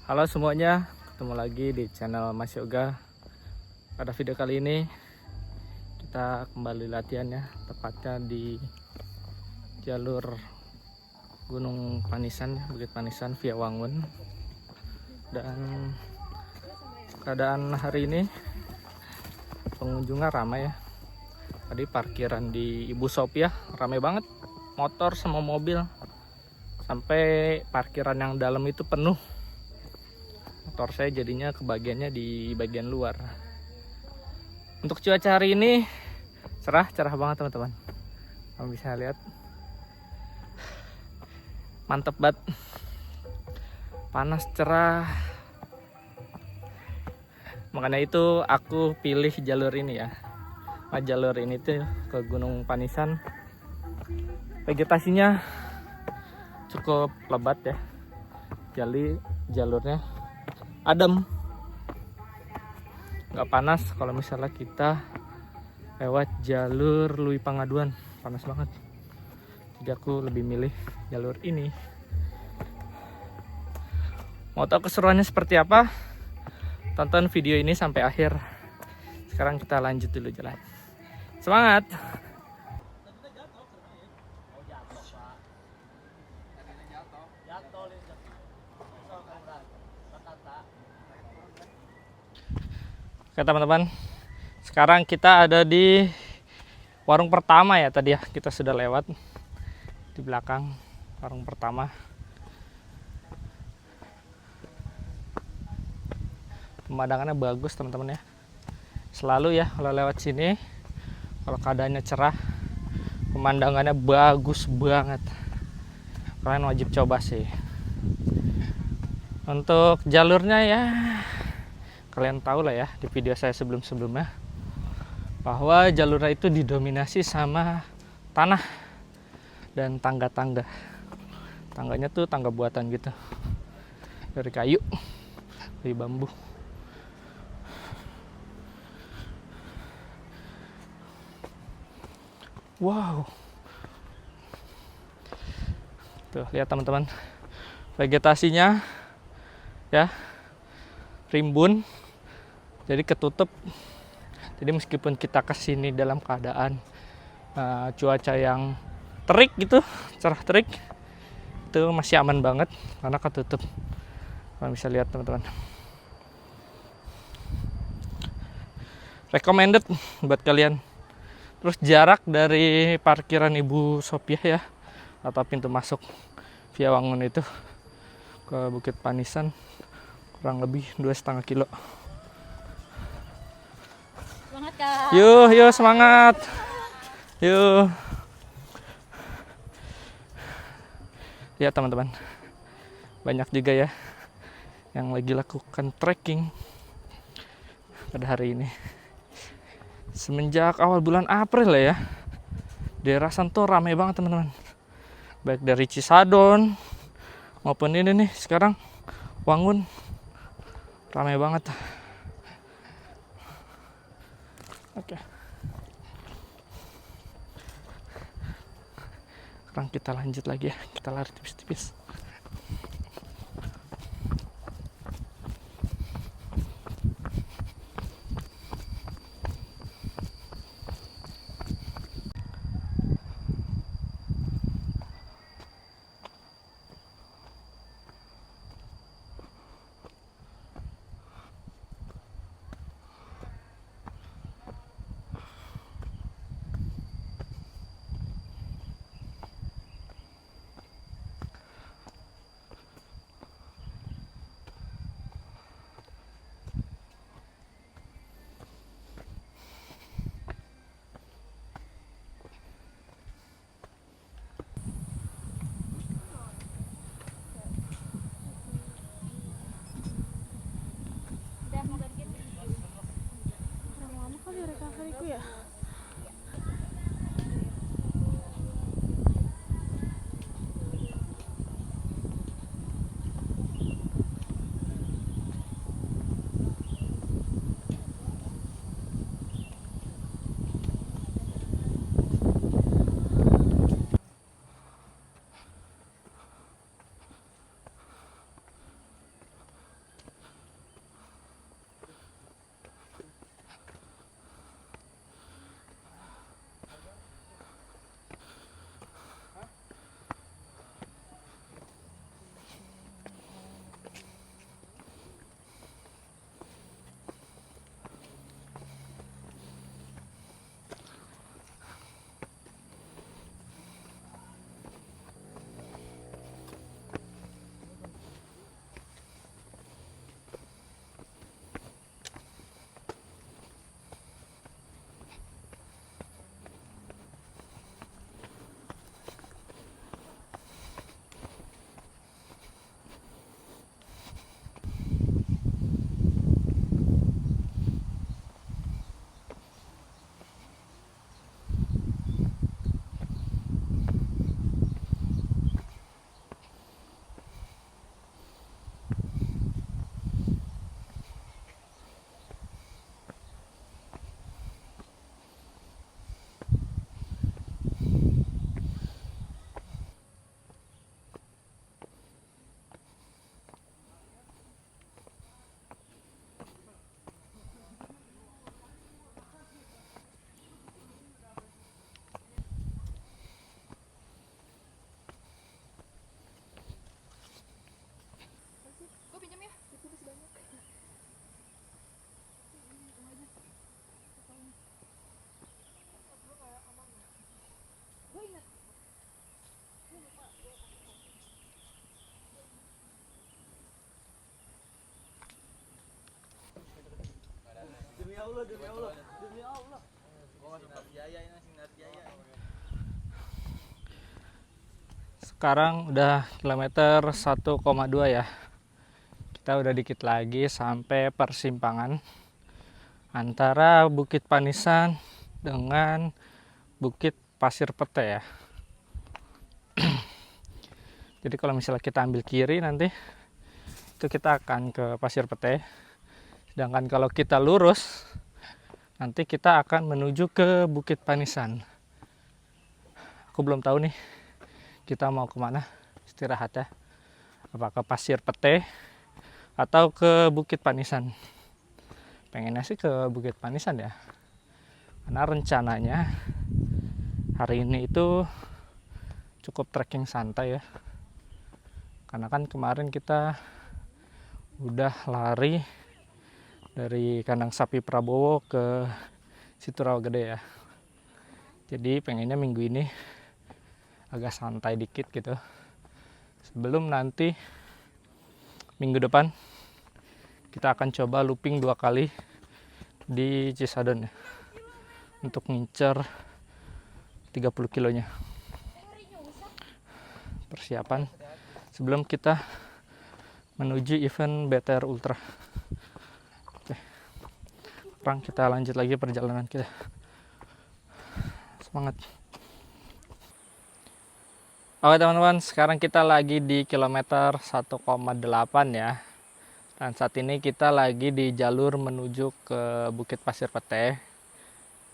Halo semuanya, ketemu lagi di channel Mas Yoga. Pada video kali ini kita kembali latihan ya, tepatnya di jalur Gunung Panisan, Bukit Panisan via Wangun. Dan keadaan hari ini pengunjungnya ramai ya. Tadi parkiran di Ibu Sophia ramai banget, motor sama mobil, sampai parkiran yang dalam itu penuh. Motor saya jadinya kebagiannya di bagian luar. Untuk cuaca hari ini cerah banget teman-teman. Kamu bisa lihat, mantep banget, panas cerah. Makanya itu aku pilih jalur ini ya. Nah, jalur ini tuh ke Gunung Panisan. Vegetasinya cukup lebat ya. Jadi jalurnya adem, nggak panas. Kalau misalnya kita lewat jalur Lui Pangaduan, panas banget. Jadi aku lebih milih jalur ini. Mau tahu keseruannya seperti apa? Tonton video ini sampai akhir. Sekarang kita lanjut dulu jalan. Semangat! Oke teman-teman, sekarang kita ada di warung pertama ya. Tadi ya kita sudah lewat di belakang warung pertama. Pemandangannya bagus teman-teman ya. Selalu ya kalau lewat sini, kalau keadaannya cerah, pemandangannya bagus banget. Kalian wajib coba sih. Untuk jalurnya ya, kalian tahu lah ya di video saya sebelumnya bahwa jalurnya itu didominasi sama tanah dan tangga-tangga. Tangganya tuh tangga buatan gitu, dari kayu, dari bambu. Wow, tuh lihat teman-teman, vegetasinya ya rimbun, jadi ketutup. Jadi meskipun kita kesini dalam keadaan cuaca yang terik gitu, cerah terik, itu masih aman banget karena ketutup. Kalian bisa lihat teman-teman. Recommended buat kalian. Terus jarak dari parkiran Ibu Sophia ya, atau pintu masuk via Wangun itu ke Bukit Panisan kurang lebih 2,5 kilo. Semangat Kak. Yuk semangat. Yuk. Ya teman-teman, banyak juga ya yang lagi lakukan trekking pada hari ini. Semenjak awal bulan April lah ya, daerah Santo ramai banget teman-teman. Baik dari Cisadon maupun ini nih sekarang Wangun, ramai banget. Oke. Sekarang kita lanjut lagi ya, kita lari tipis-tipis. Lama kali recovery-ku ya. Sekarang udah kilometer 1,2 ya. Kita udah dikit lagi sampai persimpangan antara Bukit Panisan dengan Bukit Pasir Pete ya. Jadi kalau misalnya kita ambil kiri nanti itu kita akan ke Pasir Pete. Sedangkan kalau kita lurus nanti kita akan menuju ke Bukit Panisan. Aku belum tahu nih kita mau kemana istirahat ya. Apakah Pasir Pete atau ke Bukit Panisan. Pengennya sih ke Bukit Panisan ya. Karena rencananya hari ini itu cukup trekking santai ya. Karena kan kemarin kita udah lari dari kandang sapi Prabowo ke situ Rawagede ya. Jadi pengennya minggu ini agak santai dikit gitu. Sebelum nanti minggu depan kita akan coba looping 2 kali di Cisadon ya. Untuk ngincer 30 kilonya. Persiapan sebelum kita menuju event BTR Ultra. Oke. Sekarang kita lanjut lagi perjalanan kita. Semangat. Oke teman-teman, sekarang kita lagi di kilometer 1,8 ya. Dan saat ini kita lagi di jalur menuju ke Bukit Pasir Pete.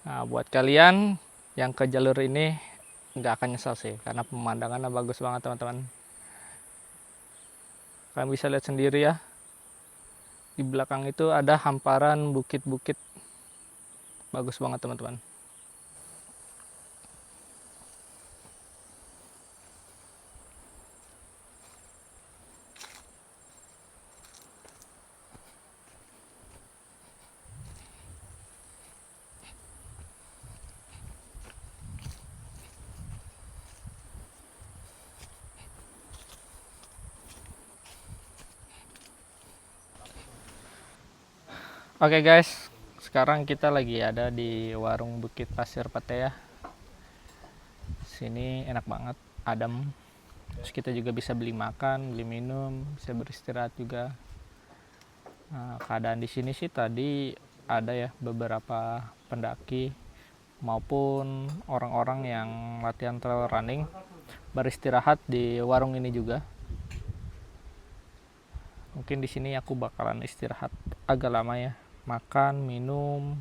Nah, buat kalian yang ke jalur ini nggak akan nyesel sih, karena pemandangannya bagus banget teman-teman. Kalian bisa lihat sendiri ya. Di belakang itu ada hamparan bukit-bukit. Bagus banget teman-teman. Oke guys, sekarang kita lagi ada di warung Bukit Pasir Pete ya. Sini enak banget, adem. Terus kita juga bisa beli makan, beli minum, bisa beristirahat juga. Nah, keadaan di sini sih tadi ada ya beberapa pendaki maupun orang-orang yang latihan trail running beristirahat di warung ini juga. Mungkin di sini aku bakalan istirahat agak lama ya, makan, minum,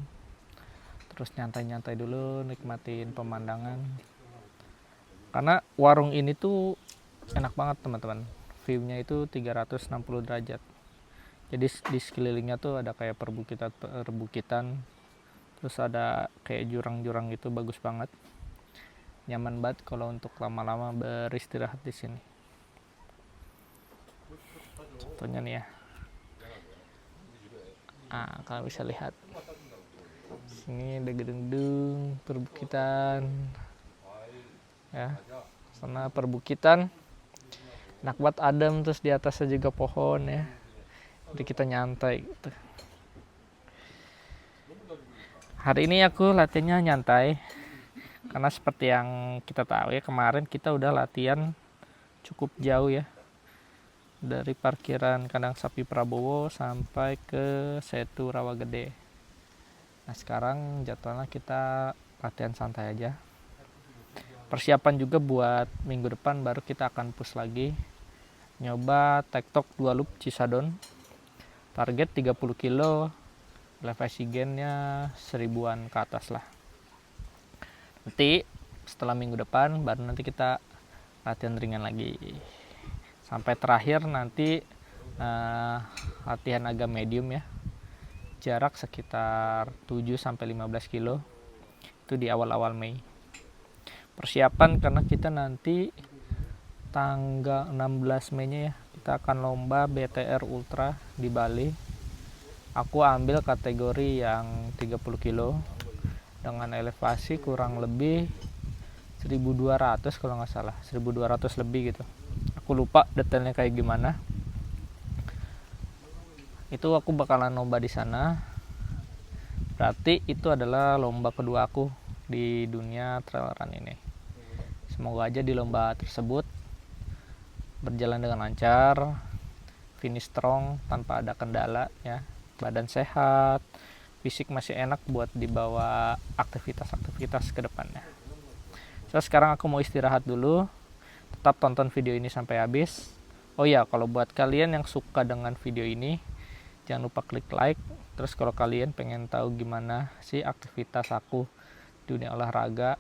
terus nyantai-nyantai dulu, nikmatin pemandangan. Karena warung ini tuh enak banget teman-teman. View-nya itu 360 derajat. Jadi di sekelilingnya tuh ada kayak perbukitan, terus ada kayak jurang-jurang gitu, bagus banget. Nyaman banget kalau untuk lama-lama beristirahat di sini. Contohnya nih ya. Nah, kalian bisa lihat. Sini ada gedung-gedung, perbukitan. Ya, sana perbukitan. Enak banget adem, terus di atasnya juga pohon ya. Jadi kita nyantai gitu. Hari ini aku latihannya nyantai. Karena seperti yang kita tahu ya, kemarin kita udah latihan cukup jauh ya. Dari parkiran kandang sapi Prabowo sampai ke Setu Rawagede. Nah sekarang jadwalnya kita latihan santai aja. Persiapan juga buat minggu depan baru kita akan push lagi. Nyoba tektok 2 loop Cisadon. Target 30 kilo. Elevasi gainnya 1000-an ke atas lah. Nanti setelah minggu depan baru nanti kita latihan ringan lagi. Sampai terakhir nanti latihan agak medium ya. Jarak sekitar 7-15 kilo. Itu di awal-awal Mei. Persiapan karena kita nanti tanggal 16 Mei-nya ya. Kita akan lomba BTR Ultra di Bali. Aku ambil kategori yang 30 kilo. Dengan elevasi kurang lebih 1200 kalau nggak salah. 1200 lebih gitu. Aku lupa detailnya kayak gimana. Itu aku bakalan lomba di sana. Berarti itu adalah lomba kedua aku di dunia trail run ini. Semoga aja di lomba tersebut berjalan dengan lancar, finish strong tanpa ada kendala ya. Badan sehat, fisik masih enak buat dibawa aktivitas-aktivitas ke depannya. So, sekarang aku mau istirahat dulu. Tetap tonton video ini sampai habis. Oh ya, kalau buat kalian yang suka dengan video ini, jangan lupa klik like. Terus kalau kalian pengen tahu gimana sih aktivitas aku di dunia olahraga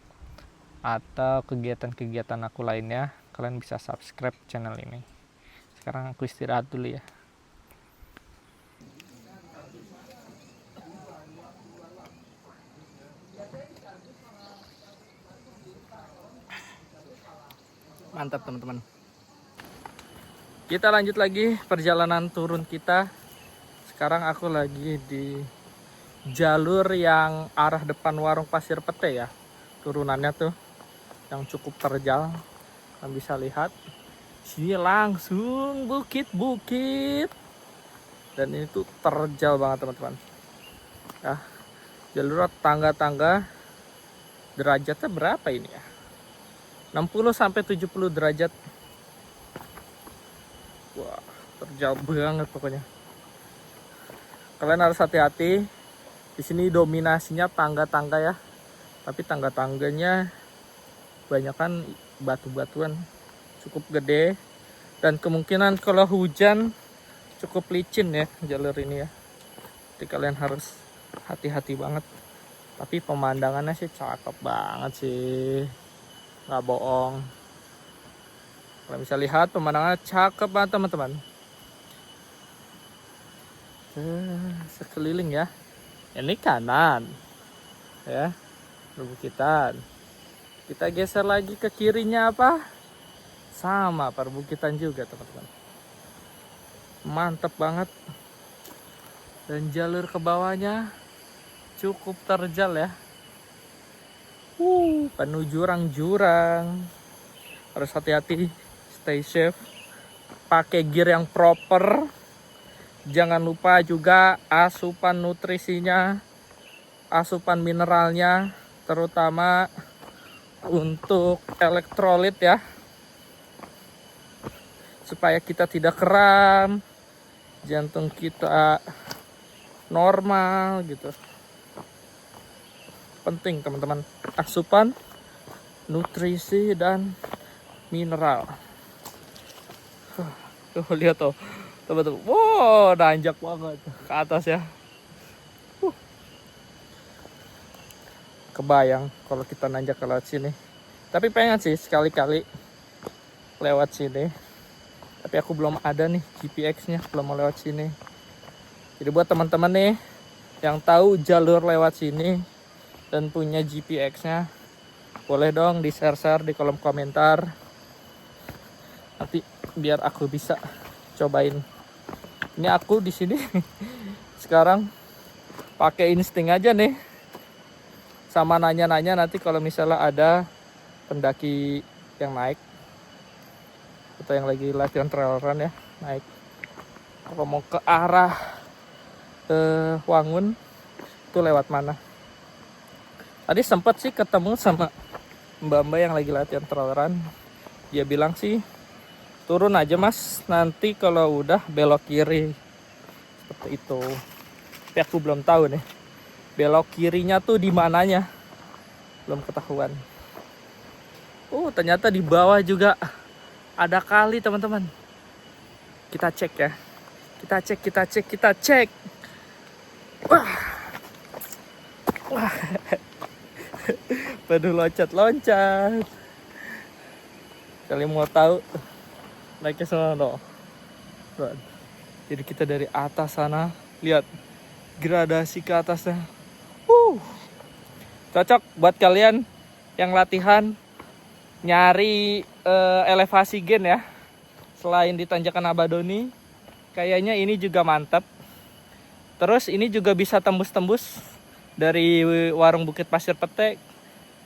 atau kegiatan-kegiatan aku lainnya, kalian bisa subscribe channel ini. Sekarang aku istirahat dulu ya. Mantap teman-teman. Kita lanjut lagi perjalanan turun kita. Sekarang aku lagi di jalur yang arah depan warung Pasir Pete ya. Turunannya tuh yang cukup terjal. Kalian bisa lihat. Sini langsung bukit-bukit. Dan ini tuh terjal banget teman-teman. Ya, jalur tangga-tangga. Derajatnya berapa ini ya? 60 sampai 70 derajat. Wah, terjal banget pokoknya. Kalian harus hati-hati. Di sini dominasinya tangga-tangga ya. Tapi tangga-tangganya kebanyakan batu-batuan cukup gede. Dan kemungkinan kalau hujan cukup licin ya jalur ini ya. Jadi kalian harus hati-hati banget. Tapi pemandangannya sih cakep banget sih. Nggak bohong. Kalian bisa lihat pemandangannya cakep banget teman-teman. Sekeliling ya. Ini kanan ya, perbukitan. Kita geser lagi ke kirinya apa? Sama perbukitan juga teman-teman. Mantap banget. Dan jalur ke bawahnya cukup terjal ya. Penuh jurang-jurang. Harus hati-hati, stay safe. Pakai gear yang proper. Jangan lupa juga asupan nutrisinya, asupan mineralnya, terutama untuk elektrolit ya. Supaya kita tidak kram, jantung kita normal gitu. Penting teman-teman, asupan nutrisi dan mineral. Tuh lihat tuh. Teman-teman, wow, nanjak banget ke atas ya. Kebayang kalau kita nanjak ke lewat sini. Tapi pengen sih sekali-kali lewat sini. Tapi aku belum ada nih GPX-nya, belum mau lewat sini. Jadi buat teman-teman nih yang tahu jalur lewat sini dan punya GPX-nya, boleh dong di-share di kolom komentar. Nanti biar aku bisa cobain. Ini aku di sini sekarang pakai insting aja nih. Sama nanya-nanya nanti kalau misalnya ada pendaki yang naik atau yang lagi latihan trail run ya, naik. Kalau mau ke arah Wangun itu lewat mana? Tadi sempat sih ketemu sama mbak-mbak yang lagi latihan trail run. Dia bilang sih turun aja mas, nanti kalau udah belok kiri. Seperti itu. Tapi aku belum tahu nih, belok kirinya tuh di mananya, belum ketahuan. Ternyata di bawah juga ada kali teman-teman. Kita cek ya. Kita cek. Wah. Penuh loncat. Kalian mau tahu naiknya sana dong. Jadi kita dari atas sana lihat gradasi ke atasnya. Cocok buat kalian yang latihan nyari elevasi gen ya. Selain di Tanjakan Abadoni, kayaknya ini juga mantap. Terus ini juga bisa tembus-tembus dari warung Bukit Pasir Pete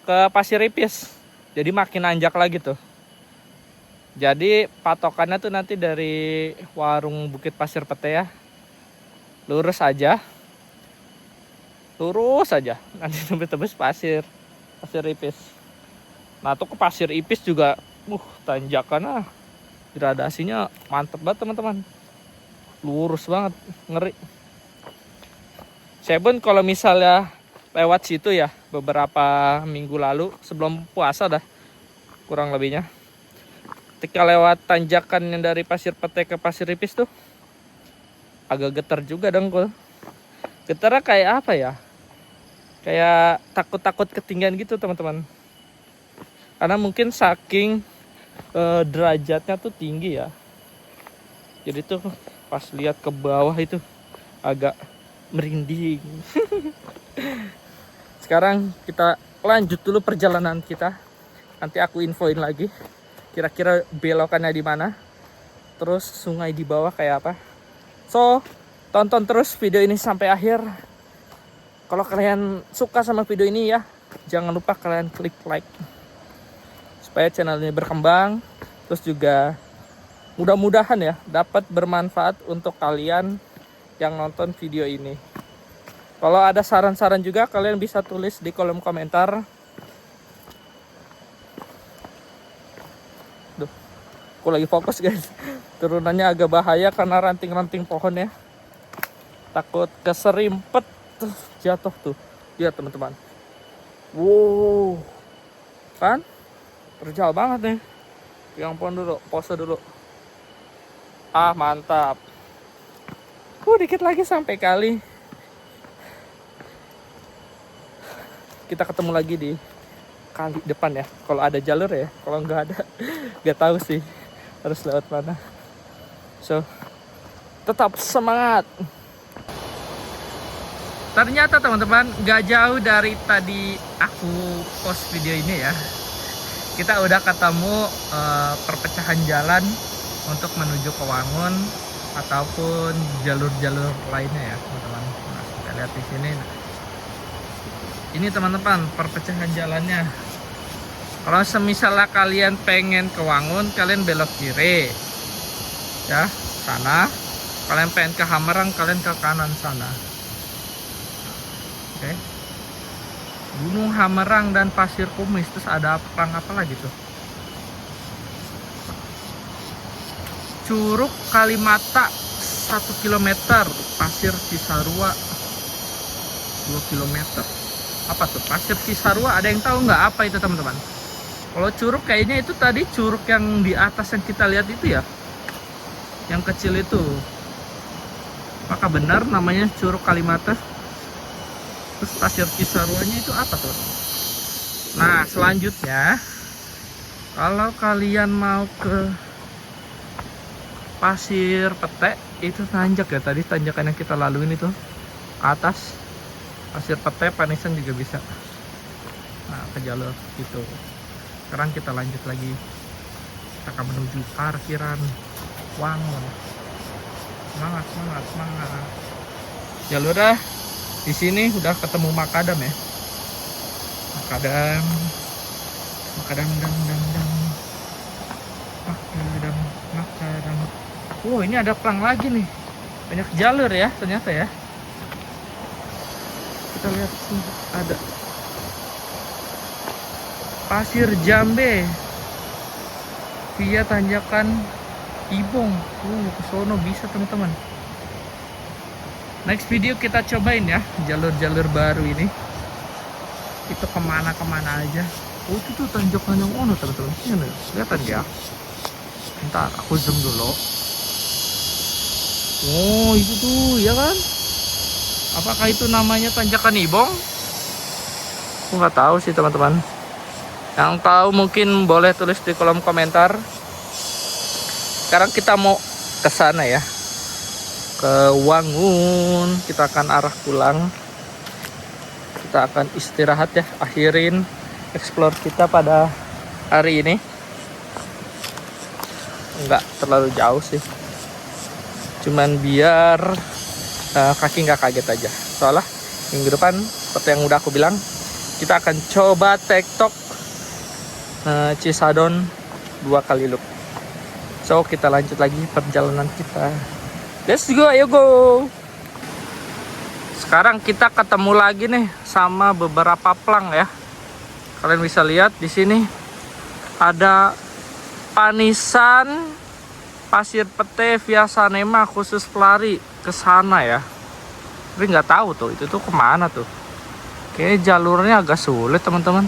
ke Pasir Ipis. Jadi makin nanjak lagi tuh. Jadi patokannya tuh nanti dari warung Bukit Pasir Pete ya, lurus aja. lurus aja nanti tebus pasir ipis. Nah tuh ke pasir ipis juga tanjakan gradasinya mantep banget teman-teman, lurus banget, ngeri. Saya pun kalau misalnya lewat situ ya beberapa minggu lalu sebelum puasa dah kurang lebihnya, ketika lewat tanjakan yang dari Pasir Pete ke Pasir Ipis tuh agak getar juga dengkul. Getarnya kayak apa ya, kayak takut-takut ketinggian gitu teman-teman, karena mungkin saking derajatnya tuh tinggi ya, jadi tuh pas lihat ke bawah itu agak merinding. Sekarang kita lanjut dulu perjalanan kita, nanti aku infoin lagi kira-kira belokannya di mana, terus sungai di bawah kayak apa. So tonton terus video ini sampai akhir. Kalau kalian suka sama video ini ya, jangan lupa kalian klik like supaya channel ini berkembang. Terus juga mudah-mudahan ya dapat bermanfaat untuk kalian yang nonton video ini. Kalau ada saran-saran juga kalian bisa tulis di kolom komentar. Duh, aku lagi fokus guys. Turunannya agak bahaya karena ranting-ranting pohon ya. Takut keserimpet jatuh tuh. Lihat teman-teman. Wow. Kan? Terjal banget nih. Pegang pohon dulu, pose dulu. Mantap. Dikit lagi sampai kali. Kita ketemu lagi di kali depan ya. Kalau ada jalur ya. Kalau nggak ada, nggak tahu sih harus lewat mana. So, tetap semangat. Ternyata teman-teman, nggak jauh dari tadi aku post video ini ya, kita udah ketemu perpecahan jalan untuk menuju ke Wangun ataupun jalur-jalur lainnya ya teman-teman. Nah, kita lihat di sini. Ini teman-teman perpecahan jalannya. Kalau semisalnya kalian pengen ke Wangun, kalian belok kiri ya sana. Kalian pengen ke Hamerang, kalian ke kanan sana. Oke. Gunung Hamerang dan Pasir Kumis. Terus ada perang apa lagi tuh? Curug Kalimata 1 km, Pasir Cisarua 2 km. Apa tuh Pasir Cisarua? Ada yang tahu nggak apa itu teman-teman? Kalau curug kayaknya itu tadi curug yang di atas yang kita lihat itu ya, yang kecil itu. Apakah benar namanya Curug Kalimata? Terus Pasir Cisaruanya itu apa tuh? Nah selanjutnya, kalau kalian mau ke Pasir Pete, itu tanjak ya, tadi tanjakan yang kita laluin itu atas. Pasir Pete, Panisan juga bisa. Nah ke jalur gitu. Sekarang kita lanjut lagi, kita akan menuju parkiran Wangun. Semangat, semangat, semangat. Jalurnya di sini udah ketemu makadam ya. Makadam, makadam, dam, dam, dam. Makadam, makadam. Ini ada pelang lagi nih. Banyak jalur ya ternyata ya. Kita lihat sih ada Pasir Jambe via tanjakan Ibong. Ke sono bisa teman-teman. Next video kita cobain ya jalur-jalur baru ini. Kita kemana-kemana aja. Itu tuh tanjakan yang ono teman-teman. Ini kelihatan ya. Ntar aku zoom dulu. Itu tuh ya kan. Apakah itu namanya tanjakan Ibong? Aku nggak tahu sih teman-teman. Yang tahu mungkin boleh tulis di kolom komentar. Sekarang kita mau ke sana ya, ke Wangun. Kita akan arah pulang. Kita akan istirahat ya, akhirin explore kita pada hari ini. Enggak terlalu jauh sih, cuman biar kaki nggak kaget aja. Soalnya minggu depan seperti yang udah aku bilang, kita akan coba tektok Cisadon 2 kali loop. So kita lanjut lagi perjalanan kita. Let's go, ayo go. Sekarang kita ketemu lagi nih sama beberapa plang ya. Kalian bisa lihat di sini ada Panisan Pasir Pete via Sanema khusus pelari ke sana ya. Tapi nggak tahu tuh itu tuh kemana tuh. Kayaknya jalurnya agak sulit teman-teman.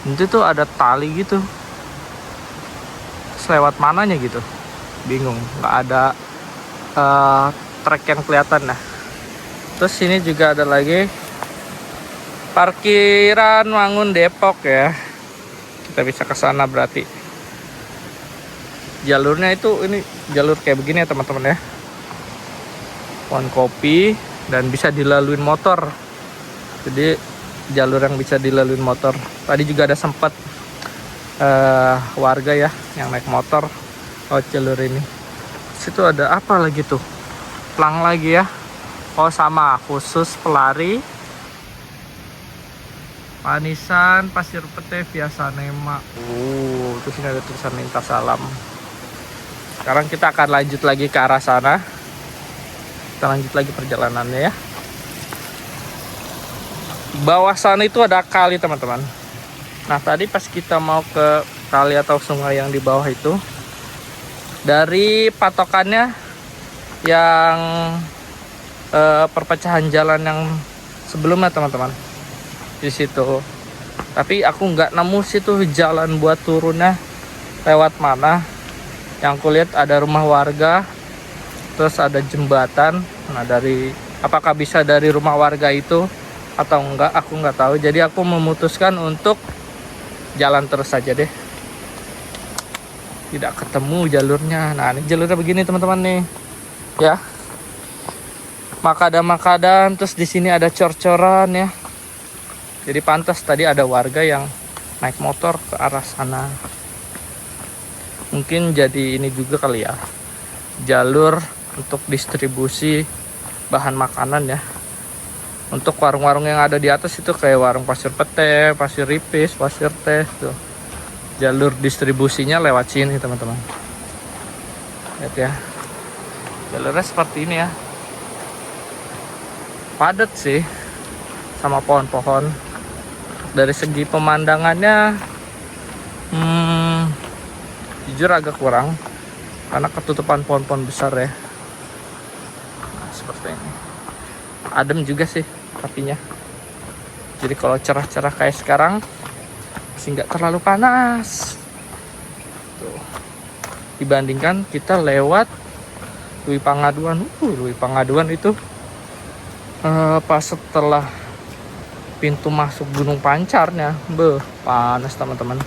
Itu tuh ada tali gitu. Terus lewat mananya gitu. Bingung. Nggak ada trek yang kelihatan nah. Terus sini juga ada lagi parkiran Wangun Depok ya. Kita bisa ke sana berarti. Jalurnya itu ini jalur kayak begini ya teman-teman ya. Pohon kopi dan bisa dilaluin motor. Jadi jalur yang bisa dilaluin motor. Tadi juga ada sempat warga ya yang naik motor lewat jalur ini. Situ ada apa lagi tuh? Plang lagi ya. Oh sama khusus pelari. Panisan Pasir Pete via Sanema. Terus ini ada tulisan lintas alam. Sekarang kita akan lanjut lagi ke arah sana. Kita lanjut lagi perjalanannya ya. Di bawah sana itu ada kali teman-teman. Nah tadi pas kita mau ke kali atau sungai yang di bawah itu, dari patokannya yang perpecahan jalan yang sebelumnya teman-teman di situ. Tapi aku nggak nemu situ jalan buat turunnya lewat mana. Yang kulihat ada rumah warga, terus ada jembatan. Nah dari apakah bisa dari rumah warga itu atau enggak, aku nggak tahu. Jadi aku memutuskan untuk jalan terus saja deh. Tidak ketemu jalurnya. Nah ini jalurnya begini teman-teman nih ya. Makadam, terus di sini ada cor-coran ya. Jadi pantas tadi ada warga yang naik motor ke arah sana. Mungkin jadi ini juga kali ya, jalur untuk distribusi bahan makanan ya. Untuk warung-warung yang ada di atas itu kayak warung Pasir Pete, Pasir Ripis, Pasir Teh tuh. Jalur distribusinya lewat sini teman-teman. Lihat ya. Jalurnya seperti ini ya. Padat sih sama pohon-pohon. Dari segi pemandangannya jujur agak kurang karena ketutupan pohon-pohon besar ya. Nah, seperti ini. Adem juga sih tapinya. Jadi kalau cerah-cerah kayak sekarang masih nggak terlalu panas. Tuh. Dibandingkan kita lewat Lui Pangaduan. Lui Pangaduan itu pas setelah pintu masuk Gunung Pancarnya, panas teman-teman.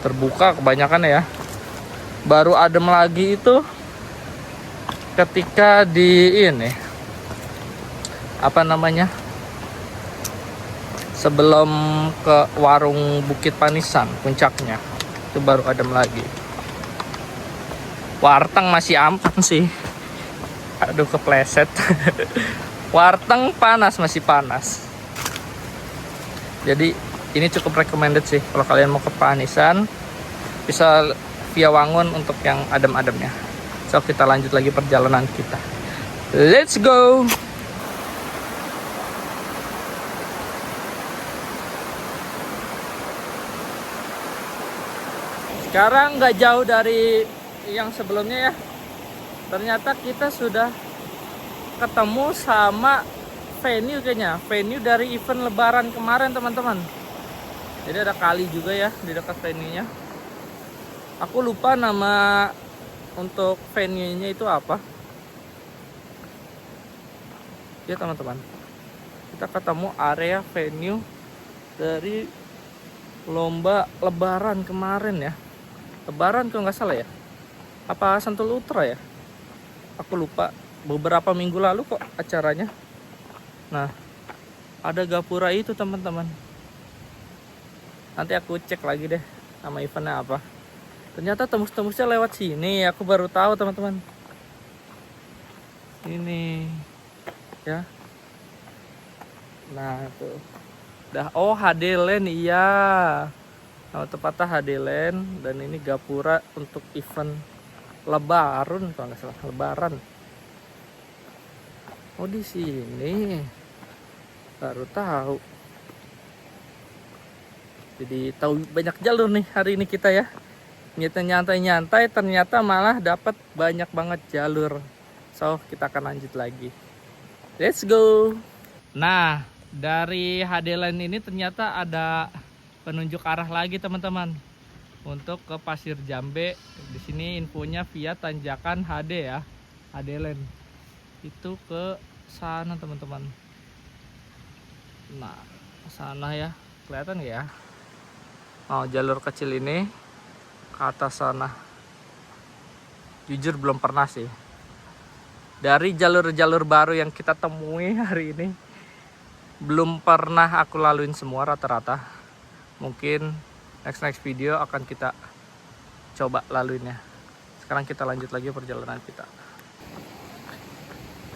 Terbuka kebanyakan ya. Baru adem lagi itu ketika di ini apa namanya, sebelum ke warung Bukit Panisan puncaknya, itu baru adem lagi. Warteng masih aman sih. Aduh kepleset. Warteng panas, masih panas. Jadi ini cukup recommended sih kalau kalian mau ke Panisan, bisa via Wangun untuk yang adem-ademnya. So kita lanjut lagi perjalanan kita. Let's go. Sekarang nggak jauh dari yang sebelumnya ya. Ternyata kita sudah ketemu sama venue kayaknya. Venue dari event lebaran kemarin teman-teman. Jadi ada kali juga ya di dekat venue-nya. Aku lupa nama untuk venue-nya itu apa. Ya teman-teman. Kita ketemu area venue dari lomba lebaran kemarin ya. Lebaran kalau nggak salah ya. Apa Sentul Ultra ya? Aku lupa. Beberapa minggu lalu kok acaranya. Nah, ada gapura itu teman-teman. Nanti aku cek lagi deh nama eventnya apa. Ternyata tembus-tembusnya lewat sini. Aku baru tahu teman-teman. Ini ya. Nah tuh. Oh HD Land iya. Nah, tepatnya HD Land. Dan ini gapura untuk event Lebaran kalau nggak salah, Lebaran. Oh di sini. Baru tahu. Jadi tahu banyak jalur nih hari ini kita ya. Niatnya nyantai-nyantai, ternyata malah dapat banyak banget jalur. So, kita akan lanjut lagi. Let's go. Nah, dari HD Line ini ternyata ada penunjuk arah lagi teman-teman. Untuk ke Pasir Jambe. Di sini infonya via tanjakan HD ya. HD Line. Itu ke sana teman-teman. Nah, sana ya. Kelihatan nggak ya? Oh, jalur kecil ini ke atas sana. Jujur belum pernah sih. Dari jalur-jalur baru yang kita temui hari ini, belum pernah aku laluin semua rata-rata. Mungkin next video akan kita coba laluinnya. Sekarang kita lanjut lagi perjalanan kita.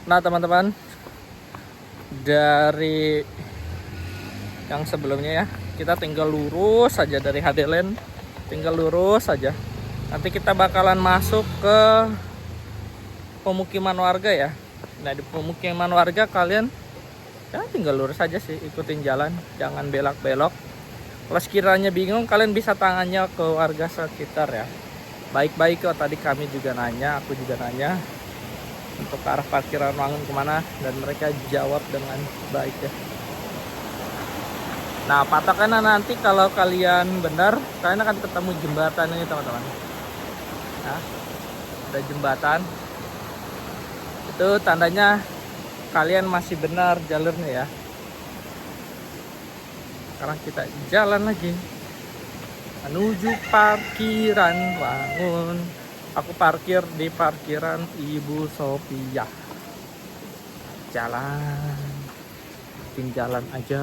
Nah teman-teman, dari yang sebelumnya ya, kita tinggal lurus saja dari HD Line, tinggal lurus saja. Nanti kita bakalan masuk ke pemukiman warga ya. Nah di pemukiman warga kalian ya tinggal lurus saja sih, ikutin jalan, jangan belok-belok. Kalau sekiranya bingung, kalian bisa tanya ke warga sekitar ya. Baik-baik kok, tadi kami juga nanya, aku juga nanya untuk ke arah parkiran Wangun kemana, dan mereka jawab dengan baik ya. Nah patokannya nanti kalau kalian benar, kalian akan ketemu jembatan ini teman-teman. Nah, ada jembatan. Itu tandanya kalian masih benar jalurnya ya. Sekarang kita jalan lagi menuju parkiran Wangun. Aku parkir di parkiran Ibu Sophia. Jalan aja,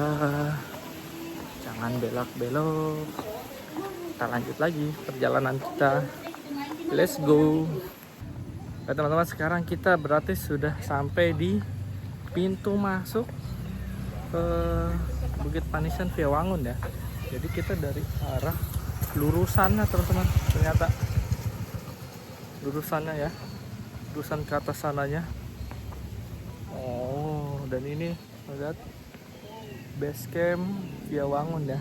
jangan belok-belok. Kita lanjut lagi perjalanan kita. Let's go. Nah teman-teman, sekarang kita berarti sudah sampai di pintu masuk ke Bukit Panisan via Wangun ya. Jadi kita dari arah lurusannya teman-teman, ternyata lurusannya ya, lurusan ke atas sananya. Oh, dan ini lihat base camp via Wangun ya.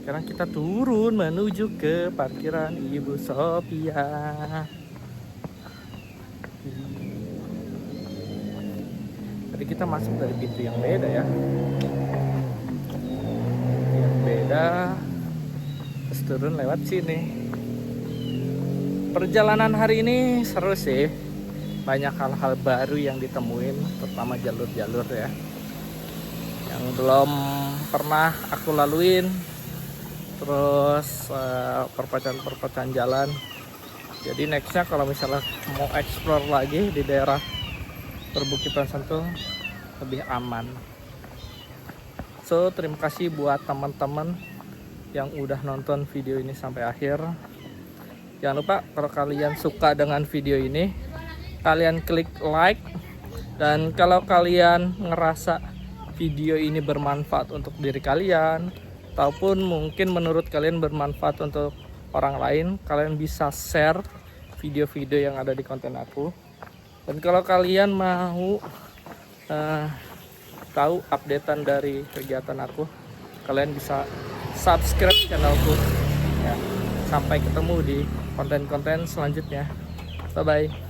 Sekarang kita turun menuju ke parkiran Ibu Sophia. Tadi kita masuk dari pintu yang beda ya. Yang beda. Terus turun lewat sini. Perjalanan hari ini seru sih. Banyak hal-hal baru yang ditemuin, terutama jalur-jalur ya. Yang belum pernah aku laluin. Terus perputaran jalan. Jadi nextnya kalau misalnya mau explore lagi di daerah perbukitan Sentul lebih aman. So terima kasih buat teman-teman yang udah nonton video ini sampai akhir. Jangan lupa kalau kalian suka dengan video ini, kalian klik like. Dan kalau kalian ngerasa video ini bermanfaat untuk diri kalian, ataupun mungkin menurut kalian bermanfaat untuk orang lain, kalian bisa share video-video yang ada di konten aku. Dan kalau kalian mau tahu updatean dari kegiatan aku, kalian bisa subscribe channelku ya. Sampai ketemu di konten-konten selanjutnya. Bye bye.